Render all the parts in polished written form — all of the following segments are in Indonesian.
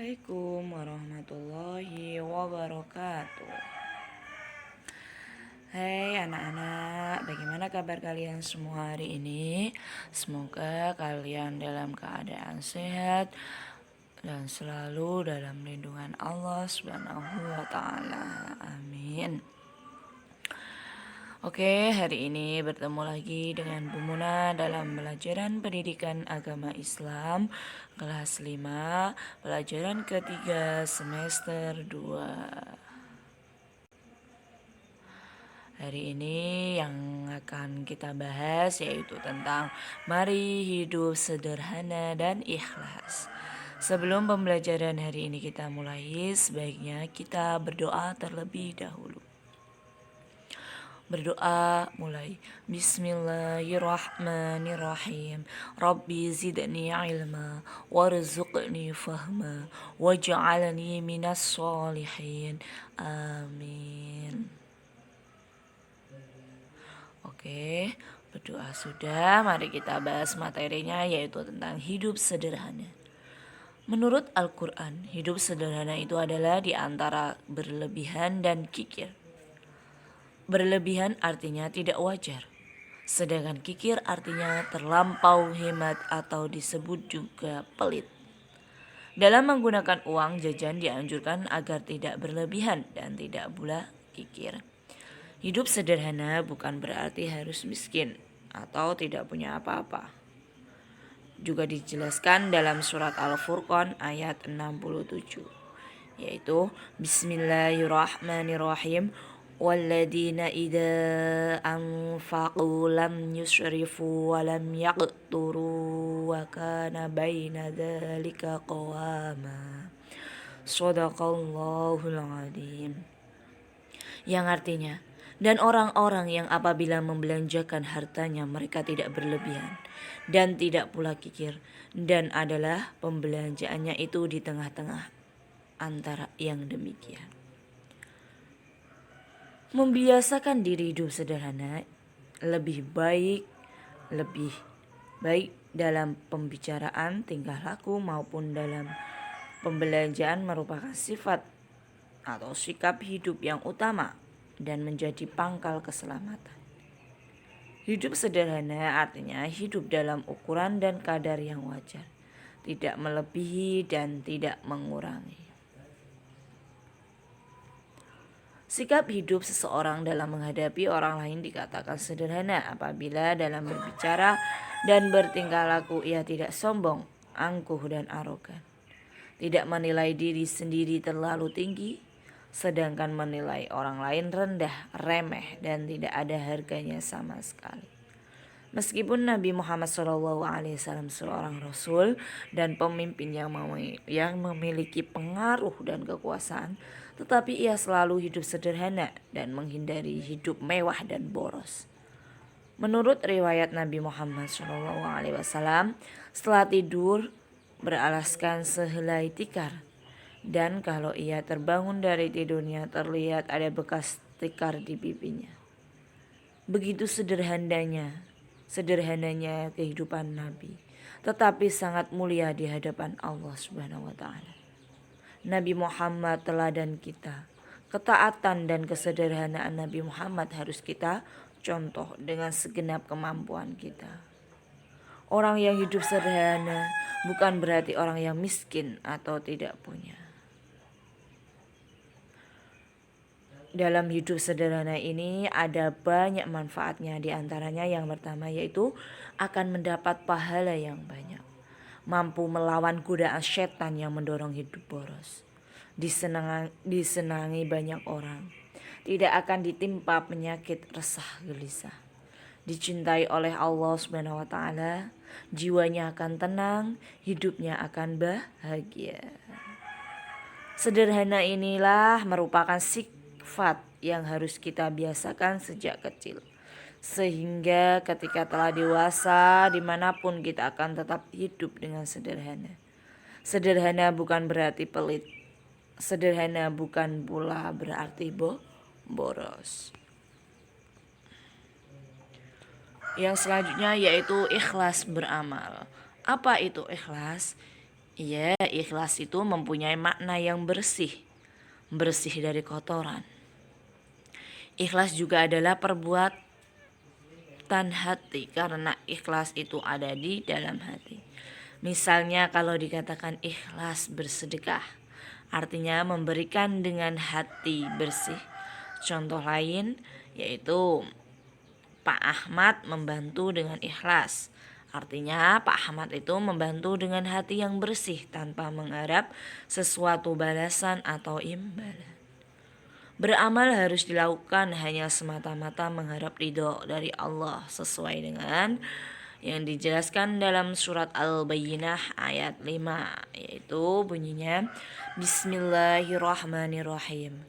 Assalamualaikum warahmatullahi wabarakatuh. Hai anak-anak, bagaimana kabar kalian semua hari ini? Semoga kalian dalam keadaan sehat dan selalu dalam lindungan Allah Subhanahu wa taala. Amin. Oke, hari ini bertemu lagi dengan Bu Muna dalam pelajaran pendidikan agama Islam kelas 5, pelajaran ketiga semester 2. Hari ini yang akan kita bahas yaitu tentang mari hidup sederhana dan ikhlas. Sebelum pembelajaran hari ini kita mulai, sebaiknya kita berdoa terlebih dahulu. Berdoa mulai. Bismillahirrahmanirrahim. Rabbi zidni ilma warzuqni fahma waj'alni minas solihin. Amin. Oke, berdoa sudah. Mari kita bahas materinya yaitu tentang hidup sederhana. Menurut Al-Quran, hidup sederhana itu adalah di antara berlebihan dan kikir. Berlebihan artinya tidak wajar, sedangkan kikir artinya terlampau hemat atau disebut juga pelit. Dalam menggunakan uang jajan dianjurkan agar tidak berlebihan dan tidak pula kikir. Hidup sederhana bukan berarti harus miskin atau tidak punya apa-apa. Juga dijelaskan dalam surat Al-Furqan ayat 67, yaitu Bismillahirrahmanirrahim. Walladzina idza anfaqu lam yusrifu wa lam yaqturu wa kana baina dzalika qawama. Shadaqallahul adzim. Yang artinya, dan orang-orang yang apabila membelanjakan hartanya mereka tidak berlebihan dan tidak pula kikir, dan adalah pembelanjaannya itu di tengah-tengah antara yang demikian. Membiasakan diri hidup sederhana lebih baik dalam pembicaraan, tingkah laku maupun dalam pembelanjaan merupakan sifat atau sikap hidup yang utama dan menjadi pangkal keselamatan. Hidup sederhana artinya hidup dalam ukuran dan kadar yang wajar, tidak melebihi dan tidak mengurangi. Sikap hidup seseorang dalam menghadapi orang lain dikatakan sederhana apabila dalam berbicara dan bertingkah laku ia tidak sombong, angkuh dan arogan. Tidak menilai diri sendiri terlalu tinggi, sedangkan menilai orang lain rendah, remeh dan tidak ada harganya sama sekali. Meskipun Nabi Muhammad SAW seorang Rasul dan pemimpin yang memiliki pengaruh dan kekuasaan, tetapi ia selalu hidup sederhana dan menghindari hidup mewah dan boros. Menurut riwayat Nabi Muhammad SAW, setelah tidur beralaskan sehelai tikar, dan kalau ia terbangun dari tidurnya terlihat ada bekas tikar di pipinya. Begitu sederhananya kehidupan Nabi, tetapi sangat mulia di hadapan Allah Subhanahu wa taala. Nabi Muhammad teladan kita. Ketaatan dan kesederhanaan Nabi Muhammad harus kita contoh dengan segenap kemampuan kita. Orang yang hidup sederhana bukan berarti orang yang miskin atau tidak punya. Dalam hidup sederhana ini ada banyak manfaatnya, di antaranya yang pertama yaitu akan mendapat pahala yang banyak. Mampu melawan godaan setan yang mendorong hidup boros. Disenangi banyak orang. Tidak akan ditimpa penyakit resah gelisah. Dicintai oleh Allah Subhanahu wa taala, jiwanya akan tenang, hidupnya akan bahagia. Sederhana inilah merupakan sifat yang harus kita biasakan sejak kecil. Sehingga ketika telah dewasa, dimanapun kita akan tetap hidup dengan sederhana. Sederhana bukan berarti pelit. Sederhana bukan pula berarti boros. Yang selanjutnya yaitu ikhlas beramal. Apa itu ikhlas? Iya, ikhlas itu mempunyai makna yang bersih, bersih dari kotoran. Ikhlas juga adalah perbuatan hati, karena ikhlas itu ada di dalam hati. Misalnya kalau dikatakan ikhlas bersedekah, artinya memberikan dengan hati bersih. Contoh lain yaitu Pak Ahmad membantu dengan ikhlas. Artinya Pak Ahmad itu membantu dengan hati yang bersih tanpa mengharap sesuatu balasan atau imbalan. Beramal harus dilakukan hanya semata-mata mengharap ridho dari Allah sesuai dengan yang dijelaskan dalam surat Al-Bayyinah ayat 5, yaitu bunyinya Bismillahirrahmanirrahim.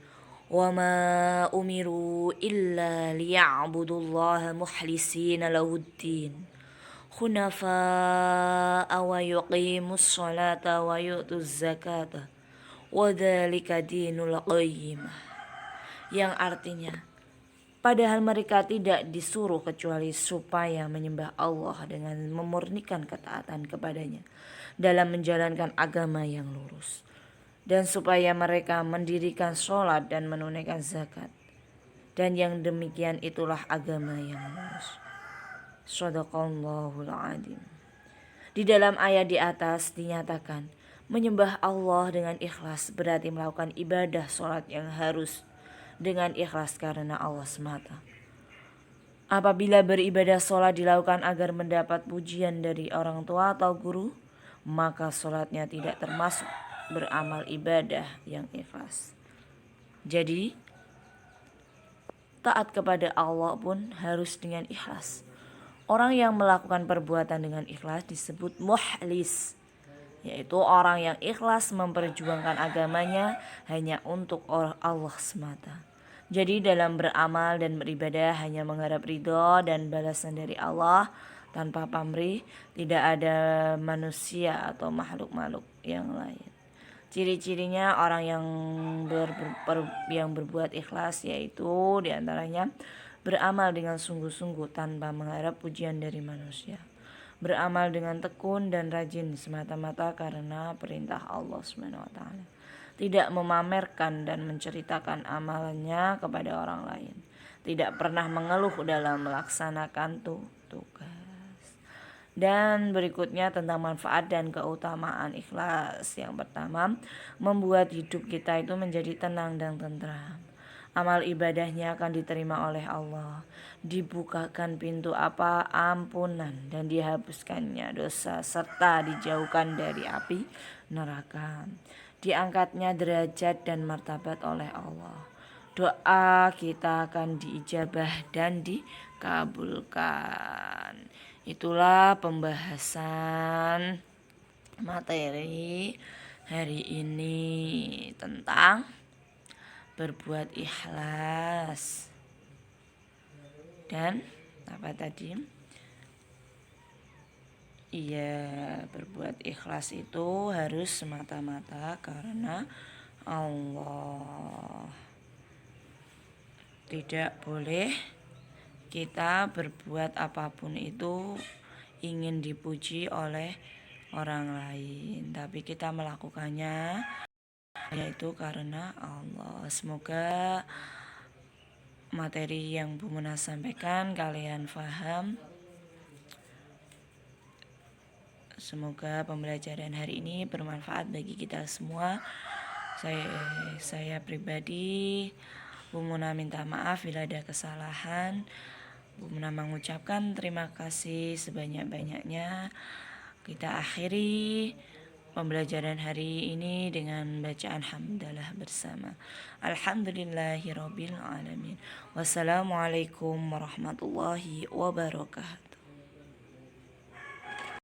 Wa ma umiru illa liya'budullaha mukhlisina lahuddin hunafa'a wa yuqimus sholata wa yu'tuz zakata wa dzalika dinul qayyimah, yang artinya padahal mereka tidak disuruh kecuali supaya menyembah Allah dengan memurnikan ketaatan kepadanya dalam menjalankan agama yang lurus, dan supaya mereka mendirikan sholat dan menunaikan zakat, dan yang demikian itulah agama yang lurus. Shadaqallahul adzim. Di dalam ayat di atas dinyatakan menyembah Allah dengan ikhlas berarti melakukan ibadah sholat yang harus dengan ikhlas karena Allah semata. Apabila beribadah sholat dilakukan agar mendapat pujian dari orang tua atau guru, maka sholatnya tidak termasuk beramal ibadah yang ikhlas. Jadi, taat kepada Allah pun harus dengan ikhlas. Orang yang melakukan perbuatan dengan ikhlas disebut mukhlis, yaitu orang yang ikhlas memperjuangkan agamanya hanya untuk Allah semata. Jadi dalam beramal dan beribadah hanya mengharap ridho dan balasan dari Allah tanpa pamrih, tidak ada manusia atau makhluk-makhluk yang lain. Ciri-cirinya orang yang berbuat ikhlas yaitu diantaranya beramal dengan sungguh-sungguh tanpa mengharap pujian dari manusia. Beramal dengan tekun dan rajin semata-mata karena perintah Allah SWT. Tidak memamerkan dan menceritakan amalannya kepada orang lain. Tidak pernah mengeluh dalam melaksanakan tugas. Dan berikutnya tentang manfaat dan keutamaan ikhlas. Yang pertama, membuat hidup kita itu menjadi tenang dan tentram. Amal ibadahnya akan diterima oleh Allah, dibukakan pintu ampunan dan dihapuskannya dosa serta dijauhkan dari api neraka. Diangkatnya derajat dan martabat oleh Allah. Doa kita akan diijabah dan dikabulkan. Itulah pembahasan materi hari ini tentang berbuat ikhlas. Dan apa tadi? Iya, berbuat ikhlas itu harus semata-mata karena Allah. Tidak boleh kita berbuat apapun itu ingin dipuji oleh orang lain, tapi kita melakukannya yaitu karena Allah. Semoga materi yang Bu Muna sampaikan kalian paham. Semoga pembelajaran hari ini bermanfaat bagi kita semua. Saya pribadi, Bu Muna minta maaf bila ada kesalahan. Bu Muna mengucapkan terima kasih sebanyak-banyaknya. Kita akhiri pembelajaran hari ini dengan bacaan hamdalah bersama. Alhamdulillahirabbil alamin. Wassalamualaikum warahmatullahi wabarakatuh.